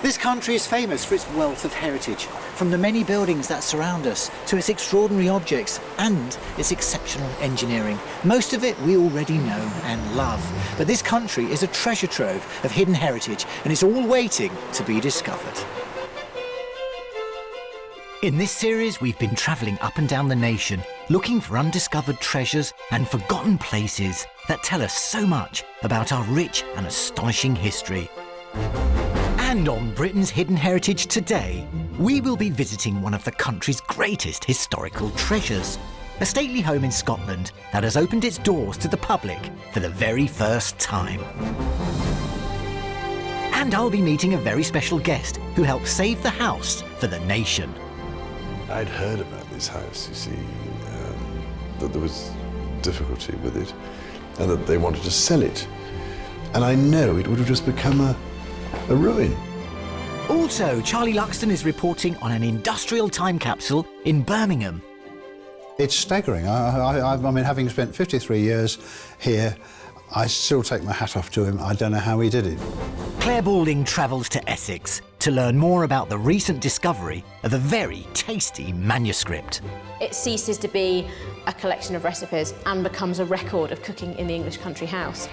This country is famous for its wealth of heritage, from the many buildings that surround us to its extraordinary objects and its exceptional engineering. Most of it we already know and love, but this country is a treasure trove of hidden heritage and it's all waiting to be discovered. In this series, we've been travelling up and down the nation, looking for undiscovered treasures and forgotten places that tell us so much about our rich and astonishing history. And on Britain's Hidden Heritage today, we will be visiting one of the country's greatest historical treasures, a stately home in Scotland that has opened its doors to the public for the very first time. And I'll be meeting a very special guest who helped save the house for the nation. I'd heard about this house, you see, that there was difficulty with it and that they wanted to sell it. And I know it would have just become a ruin. Also, Charlie Luxton is reporting on an industrial time capsule in Birmingham. It's staggering. I mean, having spent 53 years here, I still take my hat off to him. I don't know how he did it. Claire Balding travels to Essex to learn more about the recent discovery of a very tasty manuscript. It ceases to be a collection of recipes and becomes a record of cooking in the English country house.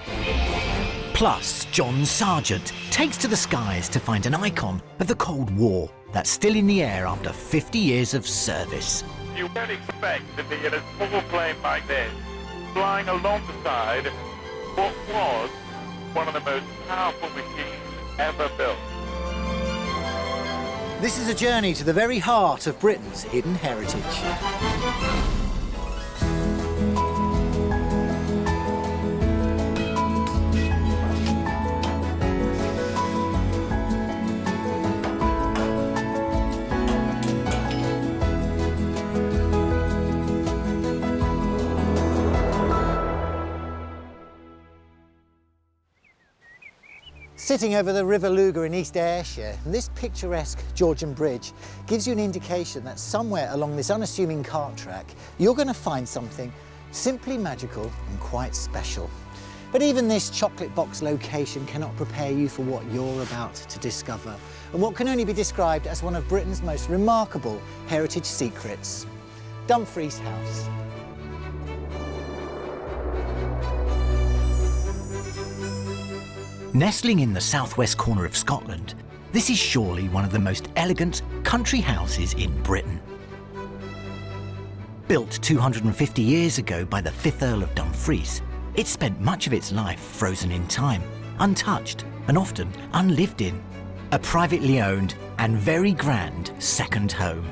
Plus, John Sargent takes to the skies to find an icon of the Cold War that's still in the air after 50 years of service. You won't expect to be in a small plane like this, flying alongside what was one of the most powerful machines ever built. This is a journey to the very heart of Britain's hidden heritage. Sitting over the River Lugar in East Ayrshire, this picturesque Georgian bridge gives you an indication that somewhere along this unassuming cart track, you're going to find something simply magical and quite special. But even this chocolate box location cannot prepare you for what you're about to discover, and what can only be described as one of Britain's most remarkable heritage secrets, Dumfries House. Nestling in the southwest corner of Scotland, this is surely one of the most elegant country houses in Britain. Built 250 years ago by the 5th Earl of Dumfries, it spent much of its life frozen in time, untouched and often unlived in. A privately owned and very grand second home.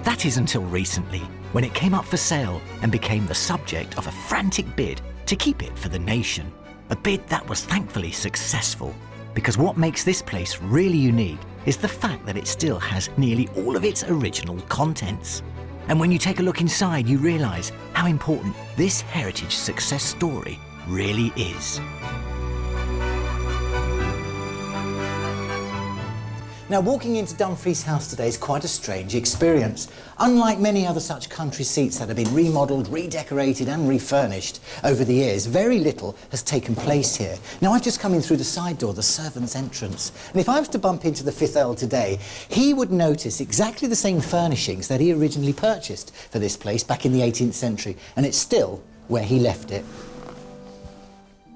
That is until recently, when it came up for sale and became the subject of a frantic bid to keep it for the nation. A bid that was thankfully successful, because what makes this place really unique is the fact that it still has nearly all of its original contents. And when you take a look inside, you realise how important this heritage success story really is. Now, walking into Dumfries House today is quite a strange experience. Unlike many other such country seats that have been remodelled, redecorated and refurnished over the years, very little has taken place here. Now, I've just come in through the side door, the servants' entrance, and if I was to bump into the 5th Earl today, he would notice exactly the same furnishings that he originally purchased for this place back in the 18th century, and it's still where he left it.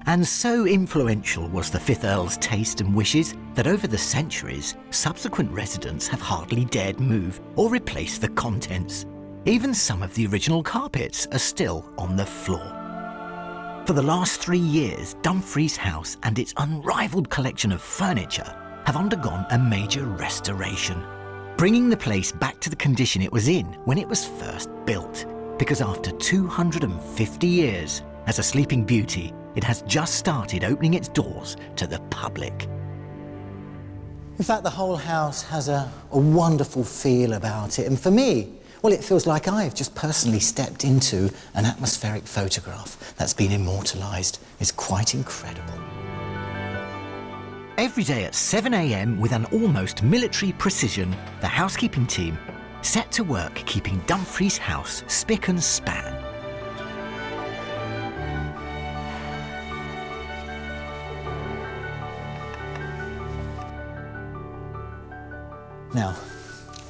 And so influential was the 5th Earl's taste and wishes that over the centuries, subsequent residents have hardly dared move or replace the contents. Even some of the original carpets are still on the floor. For the last 3 years, Dumfries House and its unrivaled collection of furniture have undergone a major restoration, bringing the place back to the condition it was in when it was first built. Because after 250 years, as a sleeping beauty, it has just started opening its doors to the public. In fact, the whole house has a wonderful feel about it, and for me, well, it feels like I've just personally stepped into an atmospheric photograph that's been immortalised. It's quite incredible. Every day at 7 a.m, with an almost military precision, the housekeeping team set to work keeping Dumfries House spick and span. Now,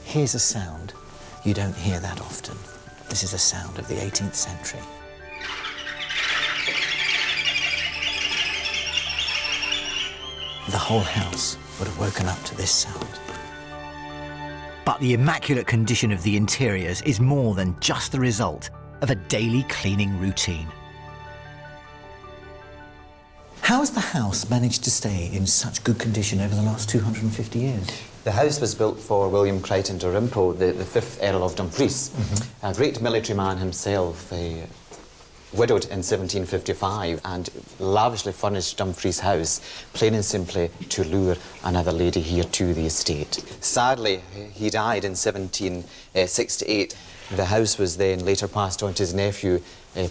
here's a sound you don't hear that often. This is a sound of the 18th century. The whole house would have woken up to this sound. But the immaculate condition of the interiors is more than just the result of a daily cleaning routine. How has the house managed to stay in such good condition over the last 250 years? The house was built for William Crichton Dalrymple, the 5th Earl of Dumfries, a great military man himself, widowed in 1755, and lavishly furnished Dumfries House, plain and simply to lure another lady here to the estate. Sadly, he died in 1768. The house was then later passed on to his nephew,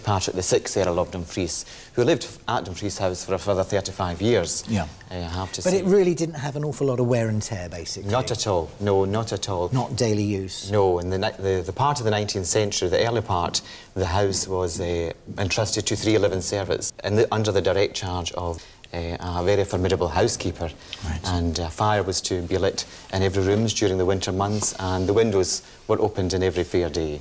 Patrick, the 6th Earl of Dumfries, who lived at Dumfries House for a further 35 years. Yeah. I have to But say. it really didn't have an awful lot of wear and tear, basically. Not at all. No, not at all. Not daily use. No, in the part of the 19th century, the early part, the house was entrusted to 311 servants under the direct charge of a very formidable housekeeper. Right. And a fire was to be lit in every room during the winter months, and the windows were opened in every fair day.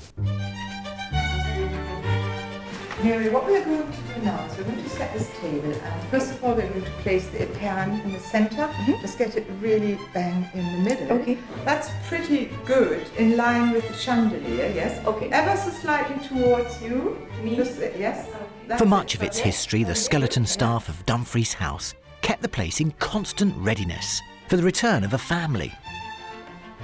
Mary, what we're going to do now is we're going to set this table, and first of all we're going to place the pan in the centre. Just get it really bang in the middle. Okay. That's pretty good, in line with the chandelier, yes? Okay. Ever so slightly towards you. Me? Just, yes. That's For it. much of its Okay. history, the skeleton staff of Dumfries House kept the place in constant readiness for the return of a family.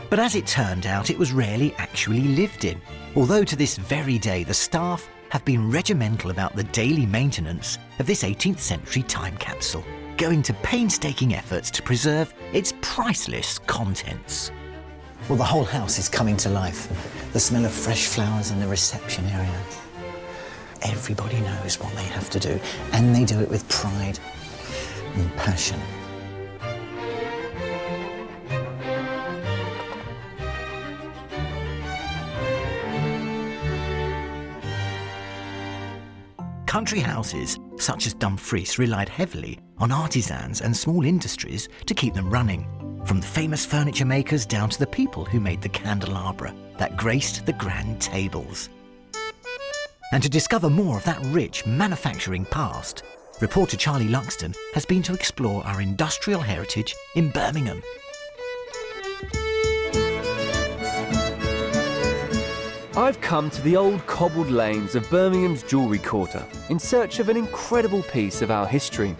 But as it turned out, it was rarely actually lived in, although to this very day the staff have been regimental about the daily maintenance of this 18th century time capsule, going to painstaking efforts to preserve its priceless contents. Well, the whole house is coming to life. The smell of fresh flowers in the reception area. Everybody knows what they have to do, and they do it with pride and passion. Country houses, such as Dumfries, relied heavily on artisans and small industries to keep them running, from the famous furniture makers down to the people who made the candelabra that graced the grand tables. And to discover more of that rich manufacturing past, reporter Charlie Luxton has been to explore our industrial heritage in Birmingham. I've come to the old cobbled lanes of Birmingham's jewellery quarter in search of an incredible piece of our history.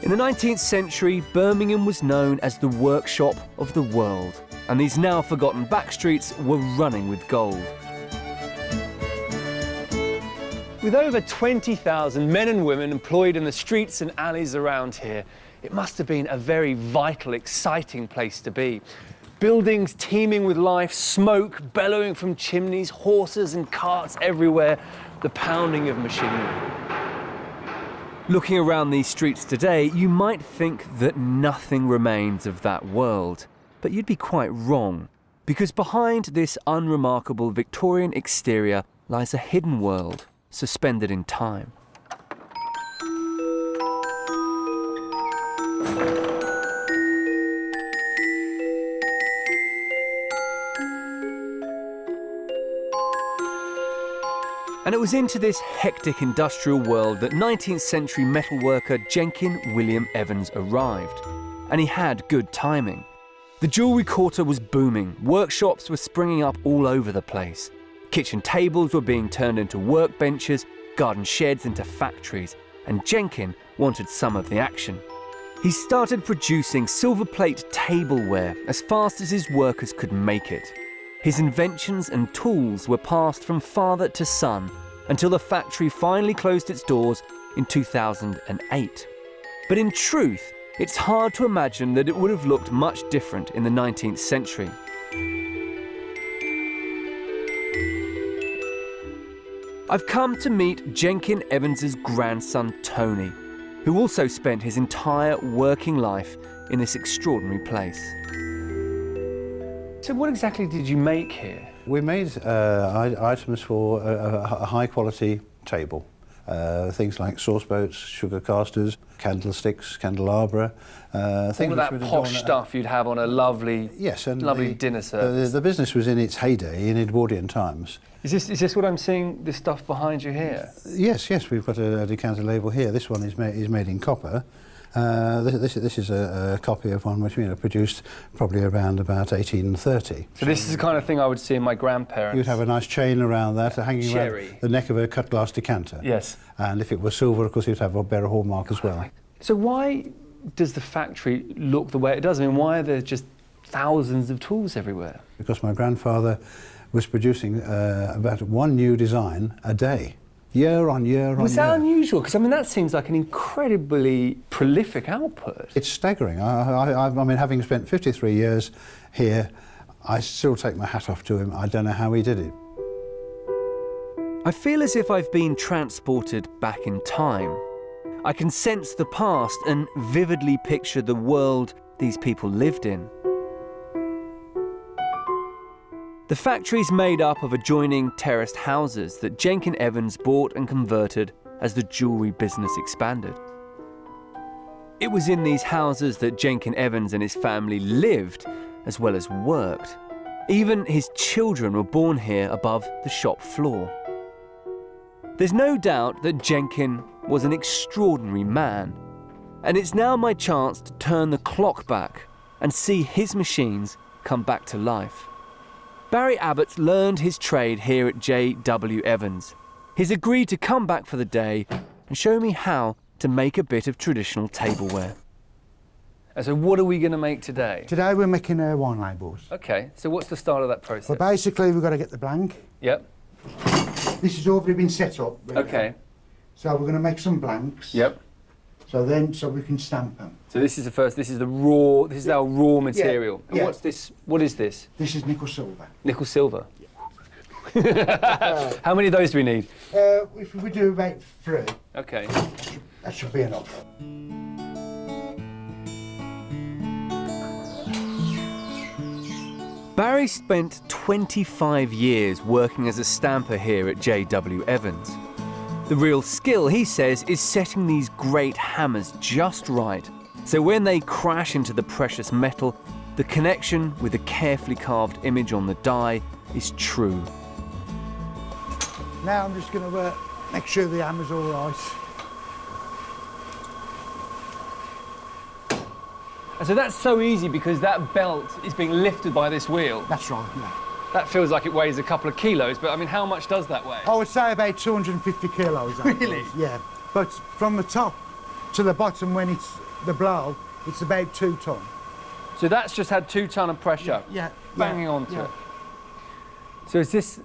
In the 19th century, Birmingham was known as the workshop of the world, and these now forgotten back streets were running with gold. With over 20,000 men and women employed in the streets and alleys around here, it must have been a very vital, exciting place to be. Buildings teeming with life, smoke bellowing from chimneys, horses and carts everywhere, the pounding of machinery. Looking around these streets today, you might think that nothing remains of that world. But you'd be quite wrong, because behind this unremarkable Victorian exterior lies a hidden world, suspended in time. And it was into this hectic industrial world that 19th century metalworker Jenkin William Evans arrived. And he had good timing. The jewellery quarter was booming, workshops were springing up all over the place. Kitchen tables were being turned into workbenches, garden sheds into factories, and Jenkin wanted some of the action. He started producing silver plate tableware as fast as his workers could make it. His inventions and tools were passed from father to son until the factory finally closed its doors in 2008. But in truth, it's hard to imagine that it would have looked much different in the 19th century. I've come to meet Jenkin Evans's grandson Tony, who also spent his entire working life in this extraordinary place. So what exactly did you make here? We made items for a high-quality table, things like sauce boats, sugar casters, candlesticks, candelabra, things All of that which would posh adorn stuff you'd have on a lovely, yes, and lovely dinner service. The business was in its heyday in Edwardian times. Is this what I'm seeing, this stuff behind you here? Yes, we've got a decanter label here. This one is made in copper. This is a copy of one which produced probably around about 1830. So this is the kind of thing I would see in my grandparents. You'd have a nice chain around that, hanging around the neck of a cut glass decanter. Yes. And if it was silver, of course, you'd have a better hallmark as well. So why does the factory look the way it does? I mean, why are there just thousands of tools everywhere? Because my grandfather was producing about one new design a day. Year on year on year. Was that unusual? Because, I mean, that seems like an incredibly prolific output. It's staggering. I mean, having spent 53 years here, I still take my hat off to him. I don't know how he did it. I feel as if I've been transported back in time. I can sense the past and vividly picture the world these people lived in. The factory's made up of adjoining terraced houses that Jenkin Evans bought and converted as the jewellery business expanded. It was in these houses that Jenkin Evans and his family lived as well as worked. Even his children were born here above the shop floor. There's no doubt that Jenkin was an extraordinary man, and it's now my chance to turn the clock back and see his machines come back to life. Barry Abbott's learned his trade here at J.W. Evans. He's agreed to come back for the day and show me how to make a bit of traditional tableware. And so what are we going to make today? Today we're making wine labels. Okay, so what's the start of that process? Well, basically we've got to get the blank. Yep. This has already been set up. Really. Okay. So we're going to make some blanks. Yep. So we can stamp them. So this is the first, this is the raw, this is our raw material. Yeah. And what's this, what is this? This is nickel silver. Nickel silver. How many of those do we need? If we do about 3. Okay. That should be enough. Barry spent 25 years working as a stamper here at J.W. Evans. The real skill, he says, is setting these great hammers just right, so when they crash into the precious metal, the connection with the carefully carved image on the die is true. Now I'm just going to make sure the hammer's all right. And so that's so easy because that belt is being lifted by this wheel. That's right, yeah. That feels like it weighs a couple of kilos, but I mean, how much does that weigh? I would say about 250 kilos. Really? Yeah. But from the top to the bottom, when it's the blow, it's about 2 ton. So that's just had 2 ton of pressure banging onto it. So is this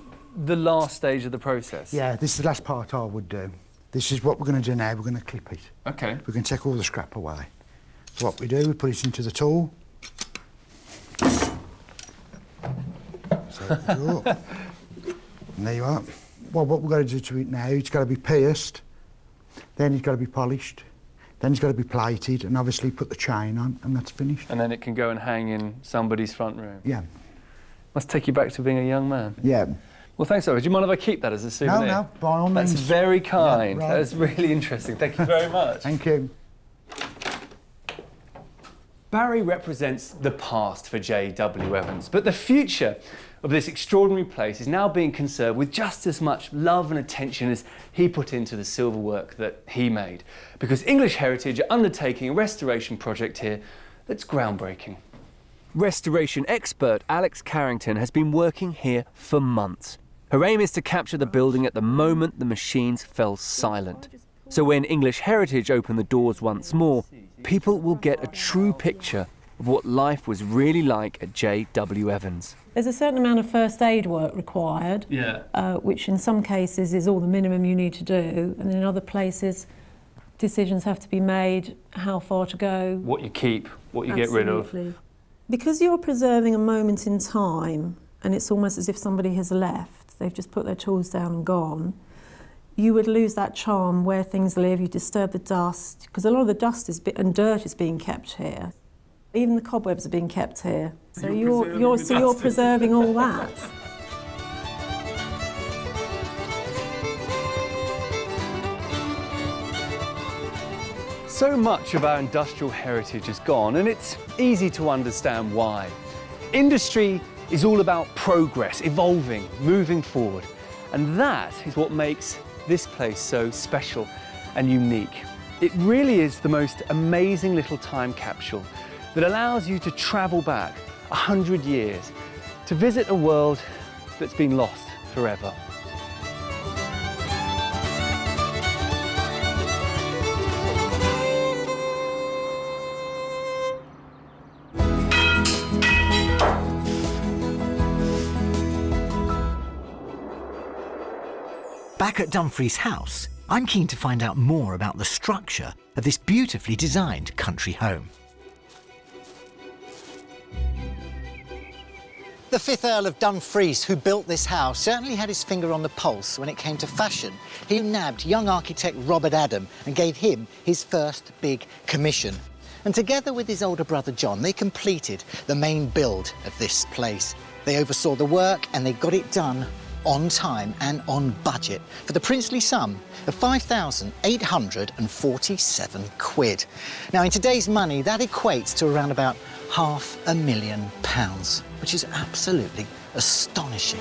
the last stage of the process? Yeah, this is the last part I would do. This is what we're going to do now. We're going to clip it. Okay. We're going to take all the scrap away. So what we do, we put it into the tool. And there you are. Well, what we've got to do to it now, it's got to be pierced, then it's got to be polished, then it's got to be plated, and obviously put the chain on, and that's finished. And then it can go and hang in somebody's front room. Yeah. Must take you back to being a young man. Yeah. Well, thanks, Oliver. Do you mind if I keep that as a souvenir? No, by all means. That's very kind. Yeah, right. That's really interesting. Thank you very much. Thank you. Barry represents the past for J.W. Evans, but the future of this extraordinary place is now being conserved with just as much love and attention as he put into the silver work that he made, because English Heritage are undertaking a restoration project here that's groundbreaking. Restoration expert Alex Carrington has been working here for months. Her aim is to capture the building at the moment the machines fell silent. So when English Heritage open the doors once more, people will get a true picture of what life was really like at J.W. Evans. There's a certain amount of first aid work required, which in some cases is all the minimum you need to do, and in other places decisions have to be made, how far to go. What you keep, what you get rid of. Because you're preserving a moment in time, and it's almost as if somebody has left, they've just put their tools down and gone, you would lose that charm where things live, you disturb the dust, because a lot of the dust and dirt is being kept here. Even the cobwebs are being kept here. So you're preserving all that. So much of our industrial heritage is gone, and it's easy to understand why. Industry is all about progress, evolving, moving forward. And that is what makes this place so special and unique. It really is the most amazing little time capsule that allows you to travel back 100 years to visit a world that's been lost forever. Back at Dumfries House, I'm keen to find out more about the structure of this beautifully designed country home. The 5th Earl of Dumfries, who built this house, certainly had his finger on the pulse when it came to fashion. He nabbed young architect Robert Adam and gave him his first big commission. And together with his older brother John, they completed the main build of this place. They oversaw the work and they got it done on time and on budget for the princely sum of £5,847. Now, in today's money, that equates to around about £500,000, which is absolutely astonishing.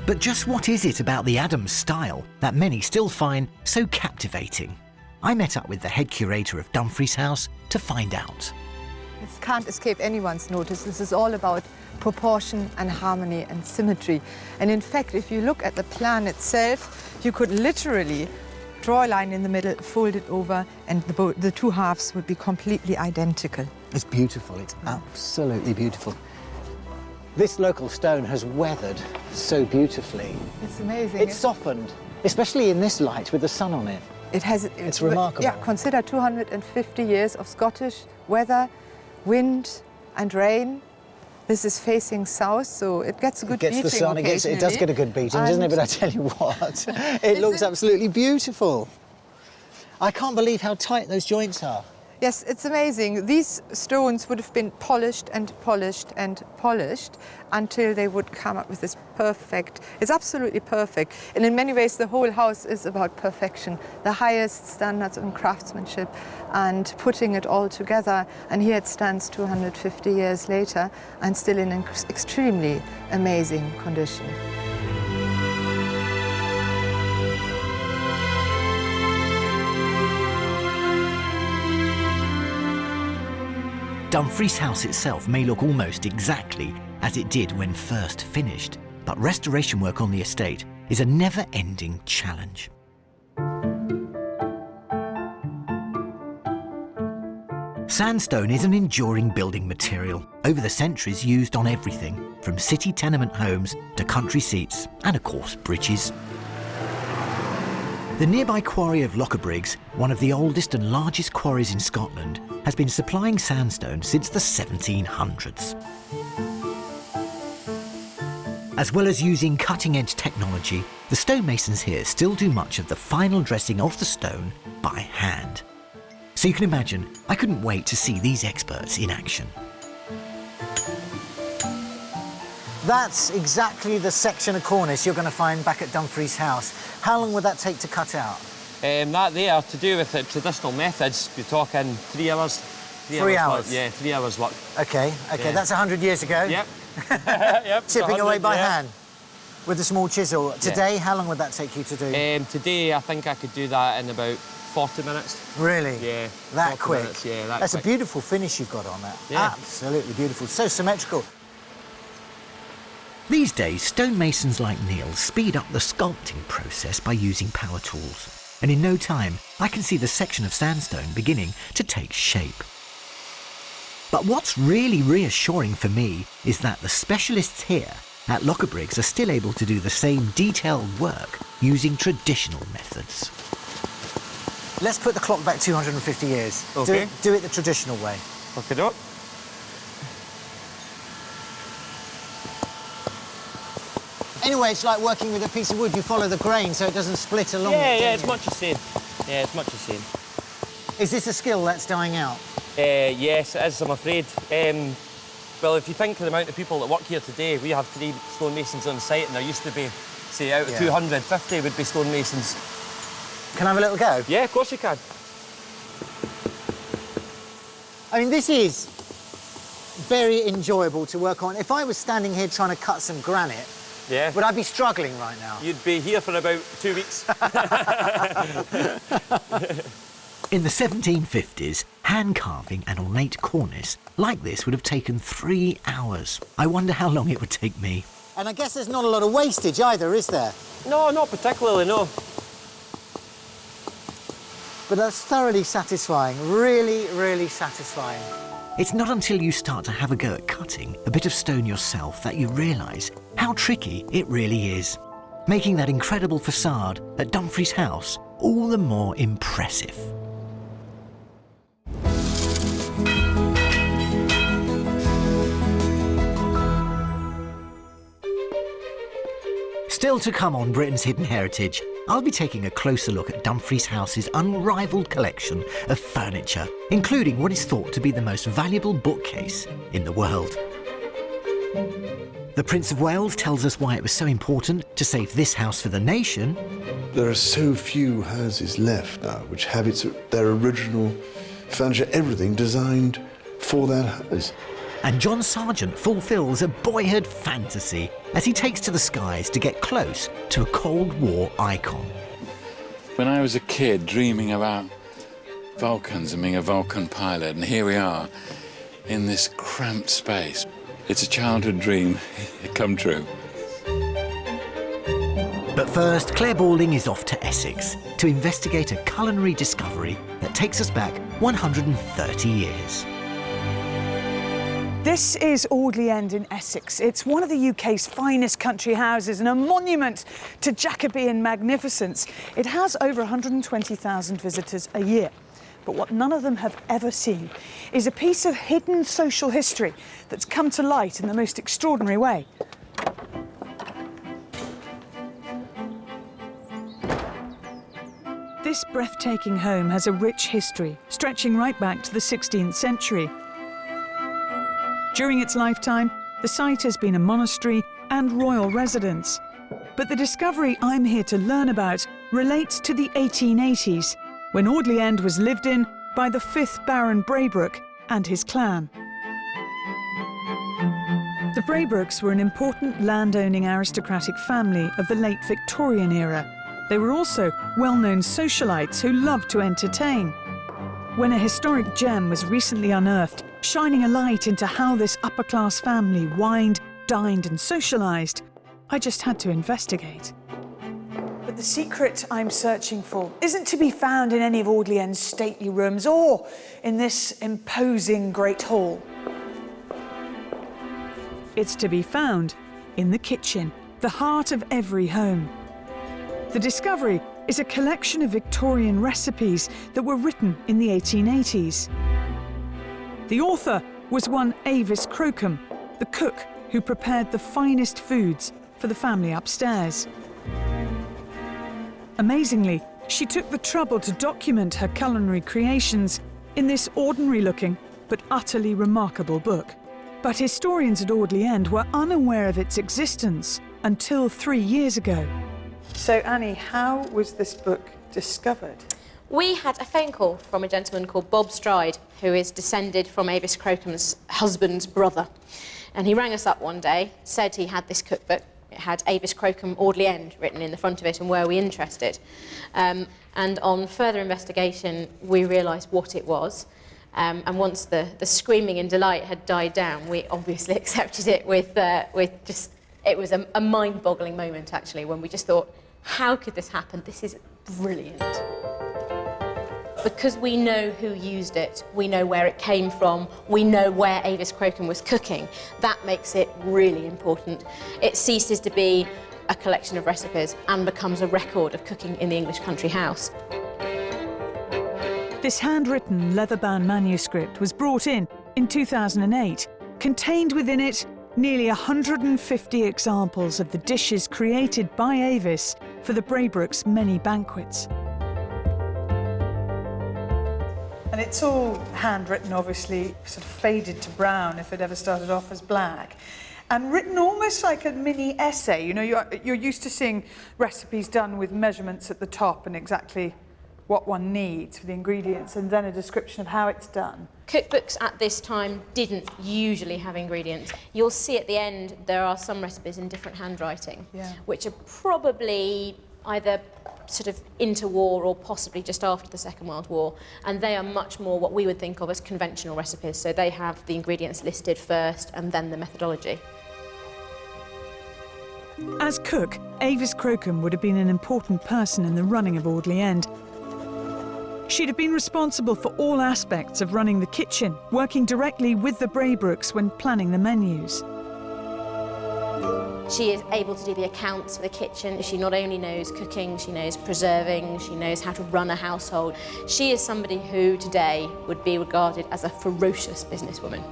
But just what is it about the Adams style that many still find so captivating? I met up with the head curator of Dumfries House to find out. This can't escape anyone's notice. This is all about proportion and harmony and symmetry. And in fact, if you look at the plan itself, you could literally draw a line in the middle, fold it over, and the two halves would be completely identical. It's beautiful. It's absolutely beautiful. This local stone has weathered so beautifully. It's amazing. It's softened, especially in this light with the sun on it. It's remarkable. Yeah, consider 250 years of Scottish weather, wind and rain. This is facing south, so it gets a good beating. It gets the sun, it does get a good beating, doesn't it? But I tell you what, it looks absolutely beautiful. I can't believe how tight those joints are. Yes, it's amazing. These stones would have been polished and polished and polished until they would come up with this perfect, it's absolutely perfect. And in many ways, the whole house is about perfection, the highest standards in craftsmanship and putting it all together. And here it stands 250 years later and still in extremely amazing condition. Dumfries House itself may look almost exactly as it did when first finished, but restoration work on the estate is a never-ending challenge. Sandstone is an enduring building material, over the centuries used on everything, from city tenement homes to country seats and, of course, bridges. The nearby quarry of Lochabriggs, one of the oldest and largest quarries in Scotland, has been supplying sandstone since the 1700s. As well as using cutting-edge technology, the stonemasons here still do much of the final dressing of the stone by hand. So you can imagine, I couldn't wait to see these experts in action. That's exactly the section of cornice you're going to find back at Dumfries House. How long would that take to cut out? That there, to do with the traditional methods, you're talking 3 hours. 3 hours? Yeah, 3 hours work. OK, yeah. That's 100 years ago. Yep. Yep. Chipping away by hand with a small chisel. Today, how long would that take you to do? Today, I think I could do that in about 40 minutes. Really? Yeah. That quick? Minutes, yeah, That's quick. A beautiful finish you've got on that. Yeah. Absolutely beautiful. So symmetrical. These days, stonemasons like Neil speed up the sculpting process by using power tools. And in no time, I can see the section of sandstone beginning to take shape. But what's really reassuring for me is that the specialists here at Lochabriggs are still able to do the same detailed work using traditional methods. Let's put the clock back 250 years. Okay. Do it the traditional way. Hook it up. Anyway, it's like working with a piece of wood. You follow the grain so it doesn't split along. Yeah, it's much the same. Yeah, it's much the same. Is this a skill that's dying out? Yes, it is, I'm afraid. Well, if you think of the amount of people that work here today, we have 3 stonemasons on site, and there used to be say out of 250 would be stonemasons. Can I have a little go? Yeah, of course you can. I mean, this is very enjoyable to work on. If I was standing here trying to cut some granite, would I be struggling right now? You'd be here for about 2 weeks. In the 1750s, hand carving an ornate cornice like this would have taken 3 hours. I wonder how long it would take me. And I guess there's not a lot of wastage either, is there? No, not particularly, no. But that's thoroughly satisfying, really, really satisfying. It's not until you start to have a go at cutting a bit of stone yourself that you realise how tricky it really is, making that incredible facade at Dumfries House all the more impressive. Still to come on Britain's Hidden Heritage, I'll be taking a closer look at Dumfries House's unrivalled collection of furniture, including what is thought to be the most valuable bookcase in the world. The Prince of Wales tells us why it was so important to save this house for the nation. There are so few houses left now which have their original furniture, everything designed for that house. And John Sargent fulfills a boyhood fantasy as he takes to the skies to get close to a Cold War icon. When I was a kid dreaming about Vulcans and being a Vulcan pilot, and here we are in this cramped space. It's a childhood dream come true. But first, Claire Balding is off to Essex to investigate a culinary discovery that takes us back 130 years. This is Audley End in Essex. It's one of the UK's finest country houses and a monument to Jacobean magnificence. It has over 120,000 visitors a year. But what none of them have ever seen is a piece of hidden social history that's come to light in the most extraordinary way. This breathtaking home has a rich history, stretching right back to the 16th century. During its lifetime, the site has been a monastery and royal residence. But the discovery I'm here to learn about relates to the 1880s, when Audley End was lived in by the 5th Baron Braybrook and his clan. The Braybrooks were an important landowning aristocratic family of the late Victorian era. They were also well-known socialites who loved to entertain. When a historic gem was recently unearthed, shining a light into how this upper-class family wined, dined and socialised, I just had to investigate. But the secret I'm searching for isn't to be found in any of Audley End's stately rooms or in this imposing great hall. It's to be found in the kitchen, the heart of every home. The discovery is a collection of Victorian recipes that were written in the 1880s. The author was one Avis Crocombe, the cook who prepared the finest foods for the family upstairs. Amazingly, she took the trouble to document her culinary creations in this ordinary-looking but utterly remarkable book. But historians at Audley End were unaware of its existence until 3 years ago. So, Annie, how was this book discovered? We had a phone call from a gentleman called Bob Stride, who is descended from Avis Crocombe's husband's brother. And he rang us up one day, said he had this cookbook. It had Avis Crocombe Audley End written in the front of it, and were we interested? And on further investigation, we realised what it was. And once the screaming in delight had died down, we obviously accepted it with just... It was a mind-boggling moment, actually, when we just thought, how could this happen? This is brilliant. Because we know who used it, we know where it came from, we know where Avis Crocombe was cooking, that makes it really important. It ceases to be a collection of recipes and becomes a record of cooking in the English country house. This handwritten leather-bound manuscript was brought in 2008, contained within it nearly 150 examples of the dishes created by Avis for the Braybrooks' many banquets. And it's all handwritten, obviously, sort of faded to brown if it ever started off as black. and written almost like a mini essay. You know, you're used to seeing recipes done with measurements at the top and exactly what one needs for the ingredients, and then a description of how it's done. Cookbooks at this time didn't usually have ingredients. You'll see at the end there are some recipes in different handwriting, which are probably either sort of interwar or possibly just after the Second World War, and they are much more what we would think of as conventional recipes. So they have the ingredients listed first and then the methodology. As cook, Avis Crocombe would have been an important person in the running of Audley End. She'd have been responsible for all aspects of running the kitchen, working directly with the Braybrookes when planning the menus. She is able to do the accounts for the kitchen. She not only knows cooking, she knows preserving, she knows how to run a household. She is somebody who today would be regarded as a ferocious businesswoman.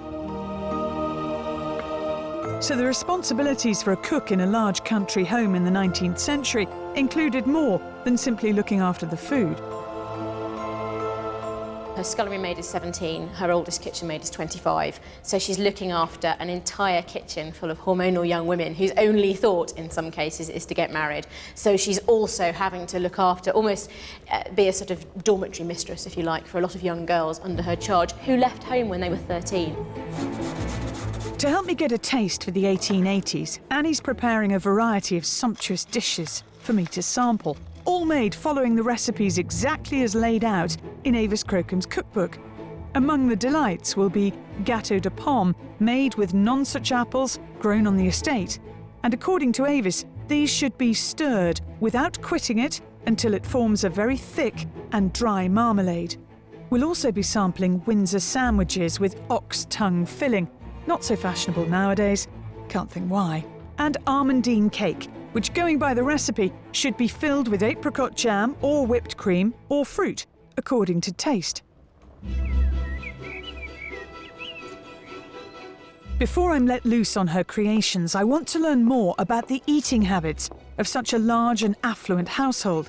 So the responsibilities for a cook in a large country home in the 19th century included more than simply looking after the food. Her scullery maid is 17, her oldest kitchen maid is 25, so she's looking after an entire kitchen full of hormonal young women whose only thought, in some cases, is to get married. So she's also having to look after, almost be a sort of dormitory mistress, if you like, for a lot of young girls under her charge who left home when they were 13. To help me get a taste for the 1880s, Annie's preparing a variety of sumptuous dishes for me to sample, all made following the recipes exactly as laid out in Avis Crocombe's cookbook. Among the delights will be gâteau de pomme, made with nonsuch apples grown on the estate. And according to Avis, these should be stirred without quitting it until it forms a very thick and dry marmalade. We'll also be sampling Windsor sandwiches with ox tongue filling, not so fashionable nowadays, can't think why, and almondine cake, which, going by the recipe, should be filled with apricot jam or whipped cream or fruit, according to taste. Before I'm let loose on her creations, I want to learn more about the eating habits of such a large and affluent household.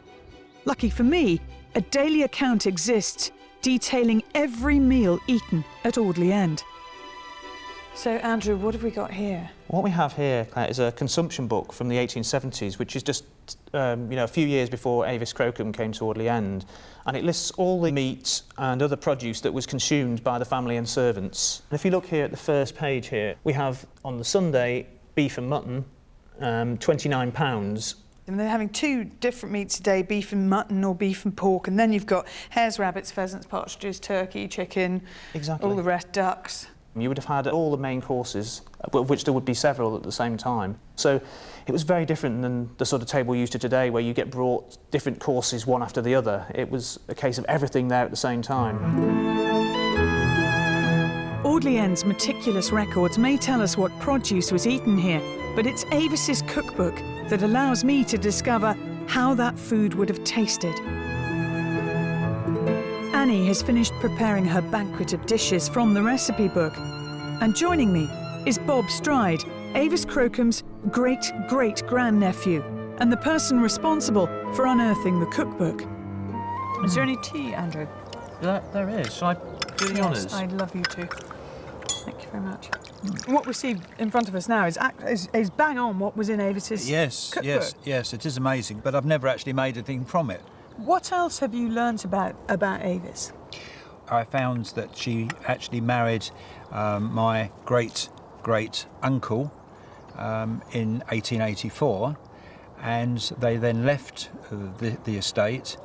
Lucky for me, a daily account exists detailing every meal eaten at Audley End. So, Andrew, what have we got here? What we have here, Claire, is a consumption book from the 1870s, which is just a few years before Avis Crocombe came to Audley End, and it lists all the meat and other produce that was consumed by the family and servants. And if you look here at the first page here, we have on the Sunday beef and mutton, £29. And they're having two different meats today, beef and mutton or beef and pork, and then you've got hares, rabbits, pheasants, partridges, turkey, chicken, all the rest, ducks. You would have had all the main courses, of which there would be several at the same time. So it was very different than the sort of table used to today, where you get brought different courses one after the other. It was a case of everything there at the same time. Audley End's meticulous records may tell us what produce was eaten here, but it's Avis's cookbook that allows me to discover how that food would have tasted. Annie has finished preparing her banquet of dishes from the recipe book. And joining me is Bob Stride, Avis Crocombe's great-great-grandnephew, and the person responsible for unearthing the cookbook. Is there any tea, Andrew? There is. Shall I do the honours? Yes, I'd love you to. Thank you very much. What we see in front of us now is bang on what was in Avis's cookbook. Yes, it is amazing, but I've never actually made anything from it. What else have you learnt about Avis? I found that she actually married my great-great-uncle in 1884, and they then left the estate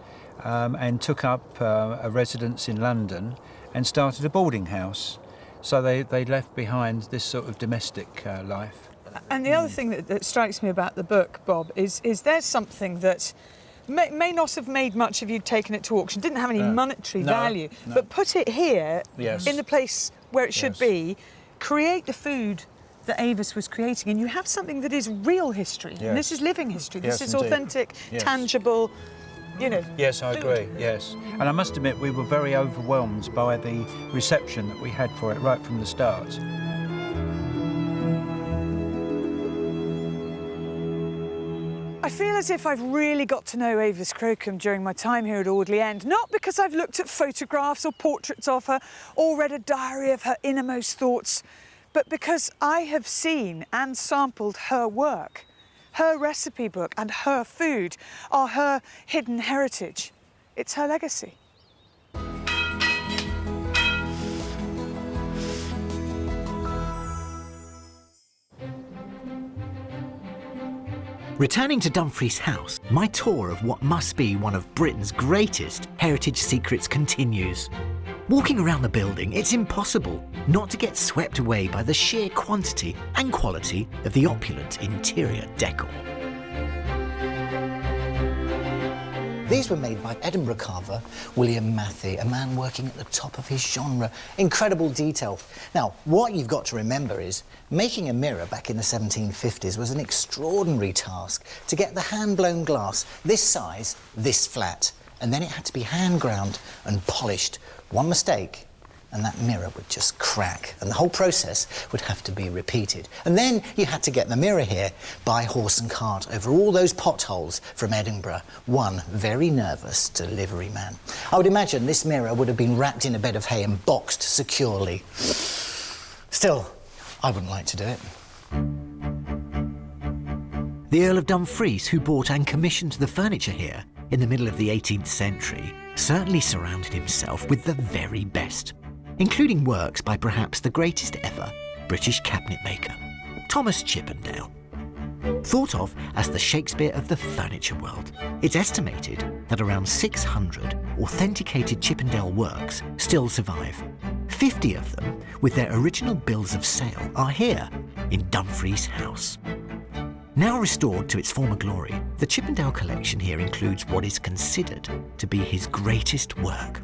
and took up a residence in London and started a boarding house. So they left behind this sort of domestic life. And the other thing that strikes me about the book, Bob, is there's something that may not have made much of you taking it to auction, didn't have any monetary value, but put it here in the place where it should be, create the food that Avis was creating, and you have something that is real history. And this is living history. This is indeed. authentic, tangible, Yes, I agree, yes. And I must admit, we were very overwhelmed by the reception that we had for it right from the start. I feel as if I've really got to know Avis Crocombe during my time here at Audley End, not because I've looked at photographs or portraits of her or read a diary of her innermost thoughts, but because I have seen and sampled her work. Her recipe book and her food are her hidden heritage. It's her legacy. Returning to Dumfries House, my tour of what must be one of Britain's greatest heritage secrets continues. Walking around the building, it's impossible not to get swept away by the sheer quantity and quality of the opulent interior decor. These were made by Edinburgh carver William Matthey, a man working at the top of his genre. Incredible detail. Now, what you've got to remember is making a mirror back in the 1750s was an extraordinary task to get the hand-blown glass this size, this flat, and then it had to be hand-ground and polished. One mistake, and that mirror would just crack, and the whole process would have to be repeated. And then you had to get the mirror here by horse and cart over all those potholes from Edinburgh. One very nervous delivery man. I would imagine this mirror would have been wrapped in a bed of hay and boxed securely. Still, I wouldn't like to do it. The Earl of Dumfries, who bought and commissioned the furniture here in the middle of the 18th century, certainly surrounded himself with the very best, including works by perhaps the greatest ever British cabinet maker, Thomas Chippendale. Thought of as the Shakespeare of the furniture world, it's estimated that around 600 authenticated Chippendale works still survive. 50 of them, with their original bills of sale, are here in Dumfries House. Now restored to its former glory, the Chippendale collection here includes what is considered to be his greatest work.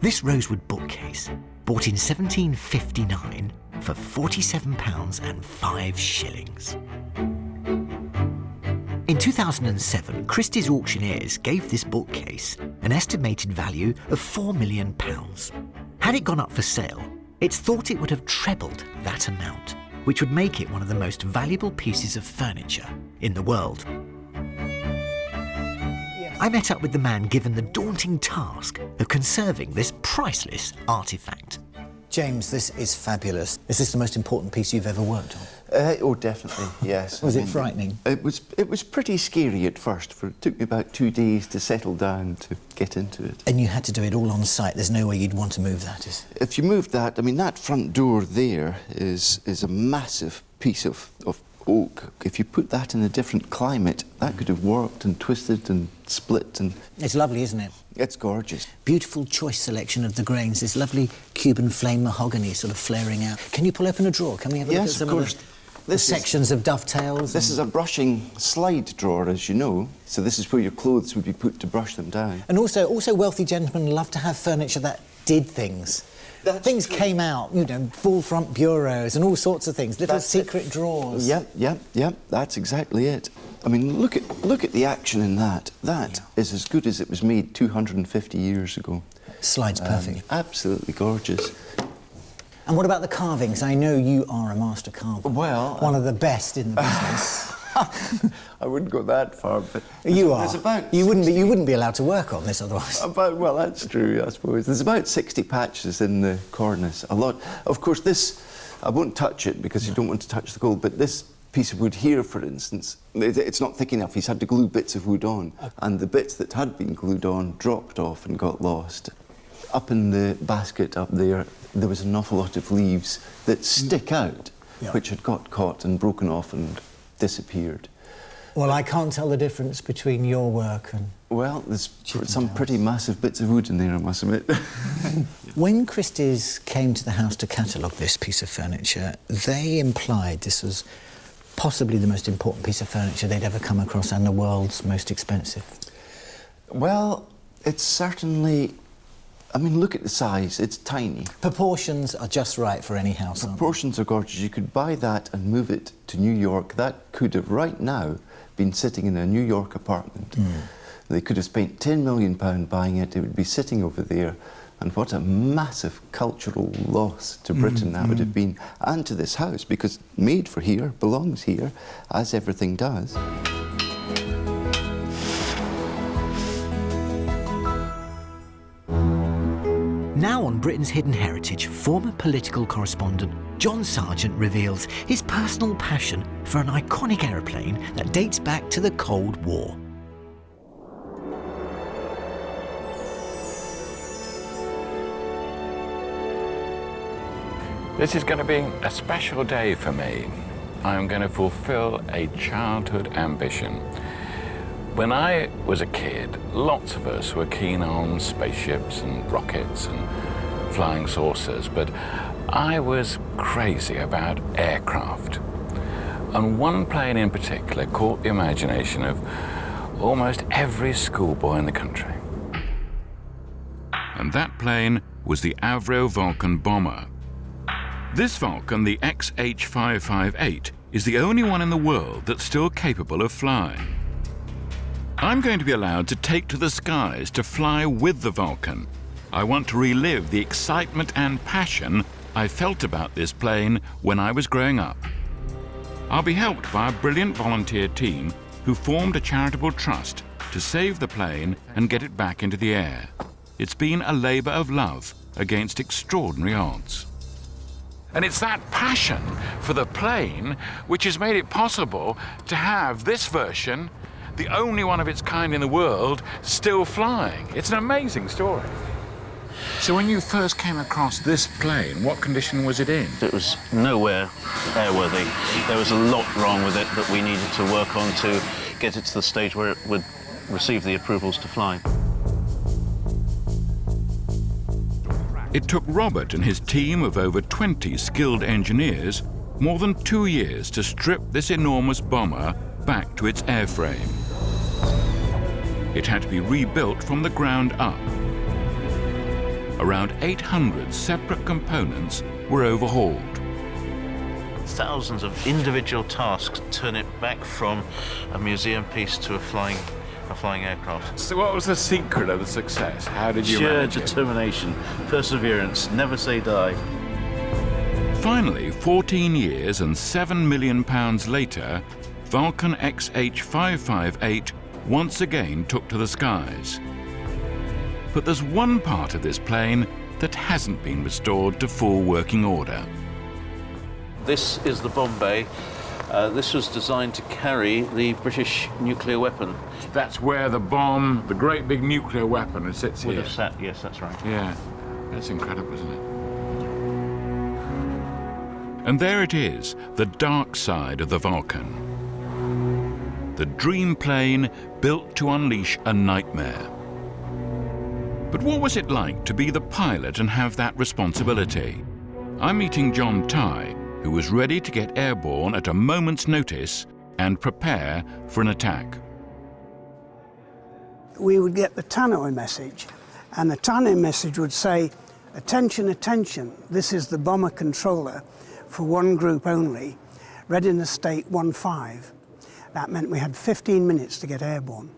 This rosewood bookcase, bought in 1759 for £47.05. In 2007, Christie's auctioneers gave this bookcase an estimated value of £4 million. Had it gone up for sale, it's thought it would have trebled that amount, which would make it one of the most valuable pieces of furniture in the world. I met up with the man given the daunting task of conserving this priceless artefact. James, this is fabulous. Is this the most important piece you've ever worked on? Oh, definitely, yes. Was it frightening? It was pretty scary at first. It took me about 2 days to settle down to get into it. And you had to do it all on site. There's no way you'd want to move that, is there? If you moved that, I mean, that front door there is a massive piece of oak. If you put that in a different climate, that could have warped and twisted and split. And it's lovely, isn't it? It's gorgeous. Beautiful choice selection of the grains. This lovely Cuban flame mahogany sort of flaring out. Can you pull open a drawer? Can we have a look at some of the sections of dovetails? This is a brushing slide drawer, as you know. So this is where your clothes would be put to brush them down. And also wealthy gentlemen love to have furniture that did things. Things came out, you know, full front bureaus and all sorts of things, little secret drawers. Yep, that's exactly it. I mean, look at the action in that. That is as good as it was made 250 years ago. Slides perfectly. Absolutely gorgeous. And what about the carvings? I know you are a master carver. Well, one of the best in the business. I wouldn't go that far, but you are. You wouldn't be allowed to work on this otherwise. Well, that's true, I suppose. There's about 60 patches in the cornice. A lot. Of course, this I won't touch it because you don't want to touch the gold. But this piece of wood here, for instance, it's not thick enough. He's had to glue bits of wood on, and the bits that had been glued on dropped off and got lost. Up in the basket up there, there was an awful lot of leaves that stick out, which had got caught and broken off and disappeared. Well, I can't tell the difference between your work and... Well, there's some pretty massive bits of wood in there, I must admit. When Christie's came to the house to catalogue this piece of furniture, they implied this was possibly the most important piece of furniture they'd ever come across and the world's most expensive. Well, it's certainly... I mean, look at the size, it's tiny. Proportions are just right for any house, Proportions are gorgeous. You could buy that and move it to New York. That could have, right now, been sitting in a New York apartment. They could have spent £10 million buying it. It would be sitting over there. And what a massive cultural loss to Britain that would have been, and to this house, because made for here, belongs here, as everything does. Now on Britain's Hidden Heritage, former political correspondent John Sargent reveals his personal passion for an iconic aeroplane that dates back to the Cold War. This is going to be a special day for me. I'm going to fulfill a childhood ambition. When I was a kid, lots of us were keen on spaceships and rockets and flying saucers, but I was crazy about aircraft. And one plane in particular caught the imagination of almost every schoolboy in the country. And that plane was the Avro Vulcan bomber. This Vulcan, the XH558, is the only one in the world that's still capable of flying. I'm going to be allowed to take to the skies to fly with the Vulcan. I want to relive the excitement and passion I felt about this plane when I was growing up. I'll be helped by a brilliant volunteer team who formed a charitable trust to save the plane and get it back into the air. It's been a labour of love against extraordinary odds. And it's that passion for the plane which has made it possible to have this version, the only one of its kind in the world, still flying. It's an amazing story. So when you first came across this plane, what condition was it in? It was nowhere airworthy. There was a lot wrong with it that we needed to work on to get it to the stage where it would receive the approvals to fly. It took Robert and his team of over 20 skilled engineers more than 2 years to strip this enormous bomber back to its airframe. It had to be rebuilt from the ground up. Around 800 separate components were overhauled. Thousands of individual tasks turn it back from a museum piece to a flying aircraft. So what was the secret of the success? How did you manage Sheer determination, perseverance, never say die. Finally, 14 years and £7 million later, Vulcan XH558 once again took to the skies. But there's one part of this plane that hasn't been restored to full working order. This is the bomb bay. This was designed to carry the British nuclear weapon. That's where the bomb, the great big nuclear weapon, sits here. Would have sat, yes, that's right. Yeah, that's incredible, isn't it? And there it is, the dark side of the Vulcan. The dream plane built to unleash a nightmare. But what was it like to be the pilot and have that responsibility? I'm meeting John Tye, who was ready to get airborne at a moment's notice and prepare for an attack. We would get the tannoy message, and the tannoy message would say, "Attention, attention, this is the bomber controller for one group only, readiness state 1-5. That meant we had 15 minutes to get airborne.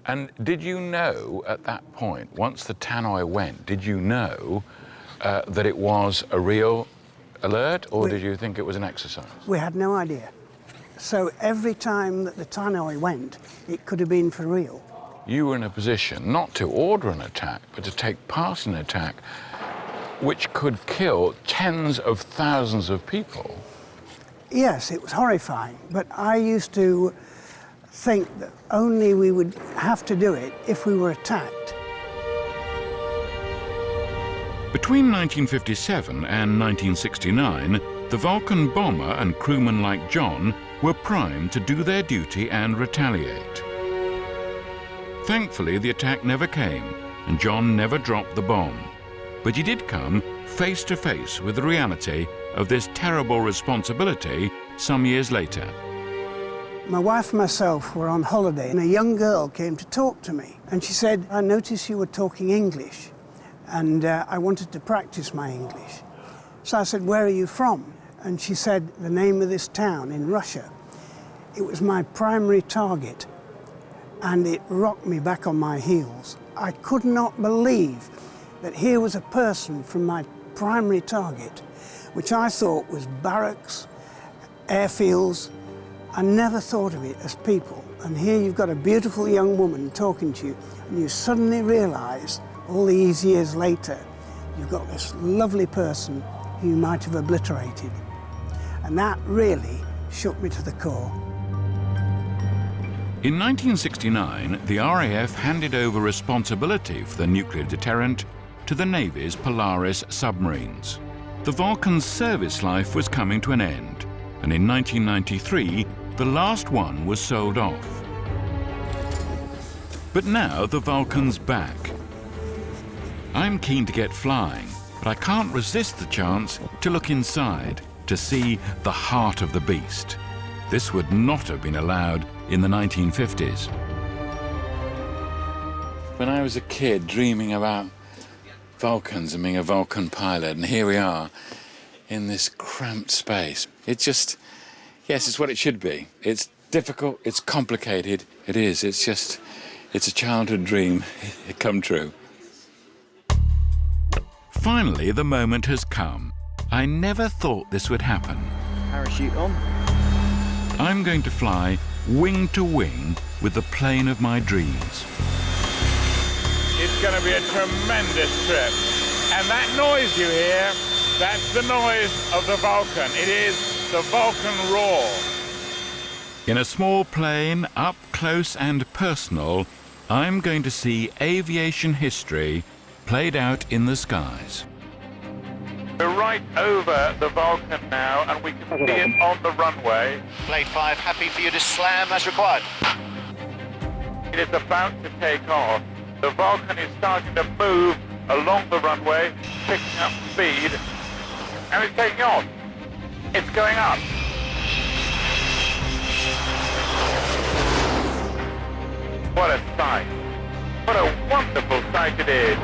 And did you know at that point, once the tannoy went, did you know that it was a real alert, or did you think it was an exercise? We had no idea. So every time that the tannoy went, it could have been for real. You were in a position not to order an attack, but to take part in an attack which could kill tens of thousands of people. Yes, it was horrifying, but I used to think that only we would have to do it if we were attacked. Between 1957 and 1969, the Vulcan bomber and crewmen like John were primed to do their duty and retaliate. Thankfully, the attack never came, and John never dropped the bomb. But he did come face to face with the reality of this terrible responsibility some years later. My wife and myself were on holiday, and a young girl came to talk to me, and she said, "I noticed you were talking English, and I wanted to practice my English." So I said, "Where are you from?" And she said the name of this town in Russia. It was my primary target, and it rocked me back on my heels. I could not believe that here was a person from my primary target, which I thought was barracks, airfields. I never thought of it as people. And here you've got a beautiful young woman talking to you, and you suddenly realise, all these years later, you've got this lovely person who you might have obliterated. And that really shook me to the core. In 1969, the RAF handed over responsibility for the nuclear deterrent to the Navy's Polaris submarines. The Vulcan's service life was coming to an end, and in 1993, the last one was sold off. But now the Vulcan's back. I'm keen to get flying, but I can't resist the chance to look inside to see the heart of the beast. This would not have been allowed in the 1950s. When I was a kid dreaming about Vulcans and being a Vulcan pilot, and here we are in this cramped space. It's just, yes, it's what it should be. It's difficult, it's complicated, it is. It's just, it's a childhood dream come true. Finally, the moment has come. I never thought this would happen. Parachute on. I'm going to fly wing to wing with the plane of my dreams. It's going to be a tremendous trip. And that noise you hear, that's the noise of the Vulcan. It is the Vulcan roar. In a small plane, up close and personal, I'm going to see aviation history played out in the skies. We're right over the Vulcan now, and we can see it on the runway. Blade 5, happy for you to slam as required. It is about to take off. The Vulcan is starting to move along the runway, picking up speed, and it's taking off. It's going up. What a sight. What a wonderful sight it is.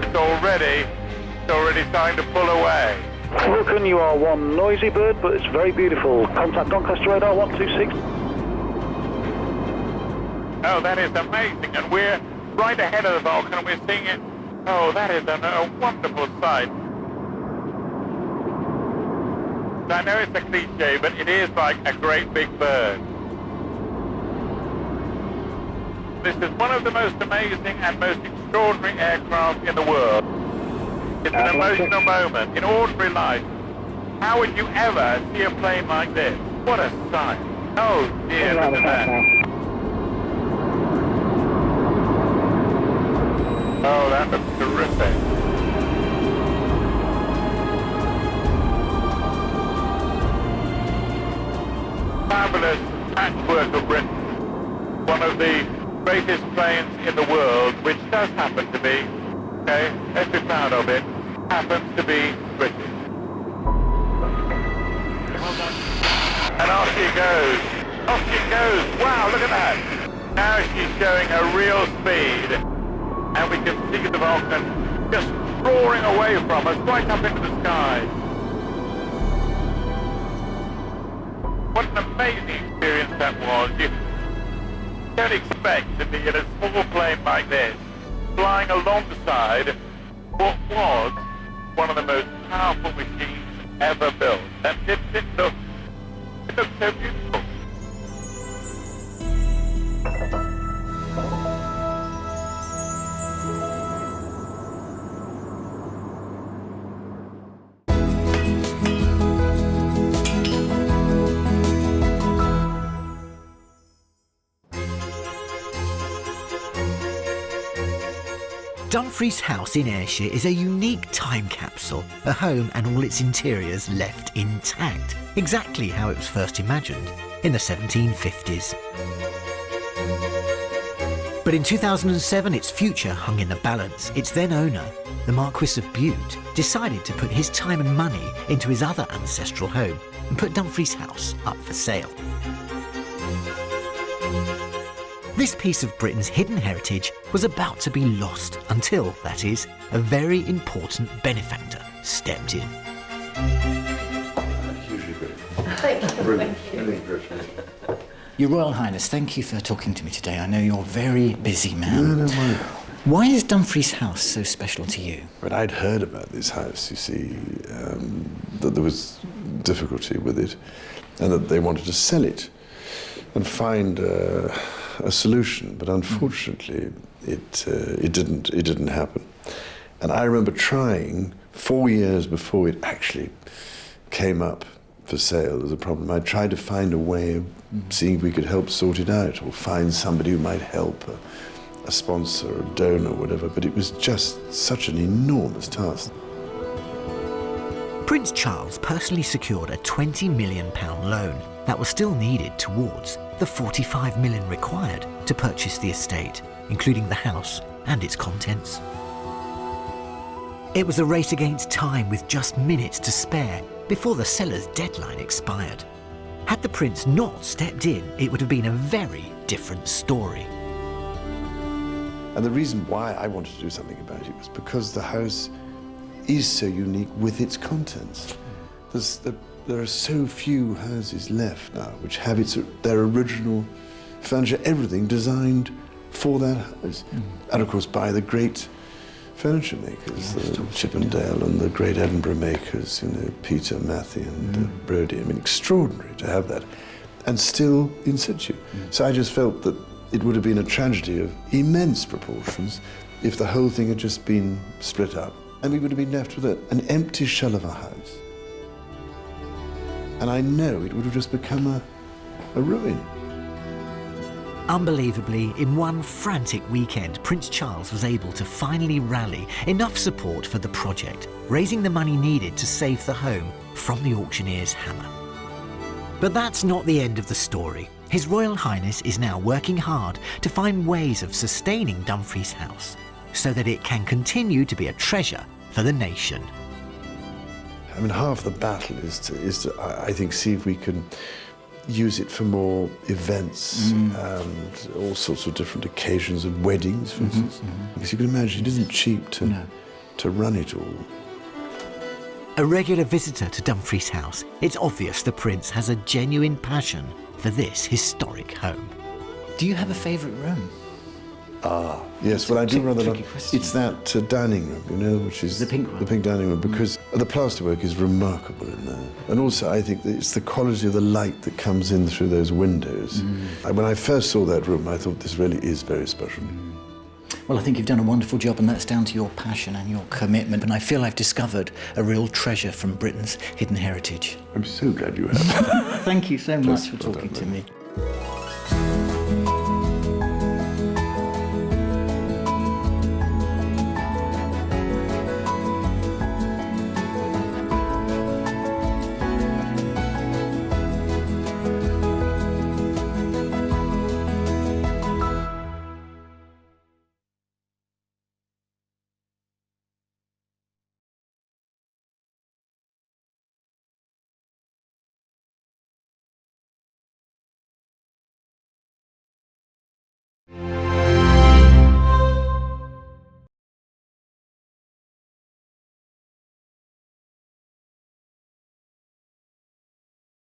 It's already starting to pull away. Vulcan, you are one noisy bird, but it's very beautiful. Contact Doncaster radar 126. Oh, that is amazing, and we're right ahead of the Vulcan, and we're seeing it. Oh, that is a wonderful sight. I know it's a cliche, but it is like a great big bird. This is one of the most amazing and most extraordinary aircraft in the world. It's an emotional moment in ordinary life. How would you ever see a plane like this? What a sight. Oh dear, look at that. Oh, that looks terrific. Fabulous patchwork of Britain. One of the greatest planes in the world, which does happen to be, okay, let's be proud of it, happens to be British. And off she goes. Off she goes. Wow, look at that. Now she's showing a real speed. And we can see the Vulcan just roaring away from us, right up into the sky. What an amazing experience that was. You don't expect to be in a small plane like this, flying alongside what was one of the most powerful machines ever built. And it looked so beautiful. Dumfries House in Ayrshire is a unique time capsule, a home and all its interiors left intact, exactly how it was first imagined in the 1750s. But in 2007, its future hung in the balance. Its then owner, the Marquis of Bute, decided to put his time and money into his other ancestral home and put Dumfries House up for sale. This piece of Britain's hidden heritage was about to be lost until, that is, a very important benefactor stepped in. Thank you. Brilliant. Your Royal Highness, thank you for talking to me today. I know you're a very busy man. No, don't worry. Why is Dumfries House so special to you? But I'd heard about this house, you see, that there was difficulty with it, and that they wanted to sell it and find a a solution, but unfortunately it didn't happen. And I remember trying 4 years before it actually came up for sale as a problem. I tried to find a way of seeing if we could help sort it out or find somebody who might help, a sponsor, a donor, whatever, but it was just such an enormous task. Prince Charles personally secured a £20 million loan that was still needed towards the £45 million required to purchase the estate, including the house and its contents. It was a race against time with just minutes to spare before the seller's deadline expired. Had the Prince not stepped in, it would have been a very different story. And the reason why I wanted to do something about it was because the house is so unique with its contents. There are so few houses left now which have their original furniture, everything designed for that house. And of course by the great furniture makers, Chippendale and the great Edinburgh makers, you know, Peter, Matthew and Brodie. I mean, extraordinary to have that. And still in situ. So I just felt that it would have been a tragedy of immense proportions if the whole thing had just been split up and we would have been left with an empty shell of a house. And I know it would have just become a ruin. Unbelievably, in one frantic weekend, Prince Charles was able to finally rally enough support for the project, raising the money needed to save the home from the auctioneer's hammer. But that's not the end of the story. His Royal Highness is now working hard to find ways of sustaining Dumfries House so that it can continue to be a treasure for the nation. I mean, half the battle is to I think, see if we can use it for more events and all sorts of different occasions and weddings, for instance. Because you can imagine it isn't cheap to run it all. A regular visitor to Dumfries House, it's obvious the Prince has a genuine passion for this historic home. Do you have a favourite room? Yes, well, I do rather love. It's that dining room, you know, which is the pink one. The pink dining room, because the plasterwork is remarkable in there, and also I think that it's the quality of the light that comes in through those windows. When I first saw that room, I thought this really is very special. Well, I think you've done a wonderful job, and that's down to your passion and your commitment, and I feel I've discovered a real treasure from Britain's hidden heritage. I'm so glad you have. Thank you so much for talking to me.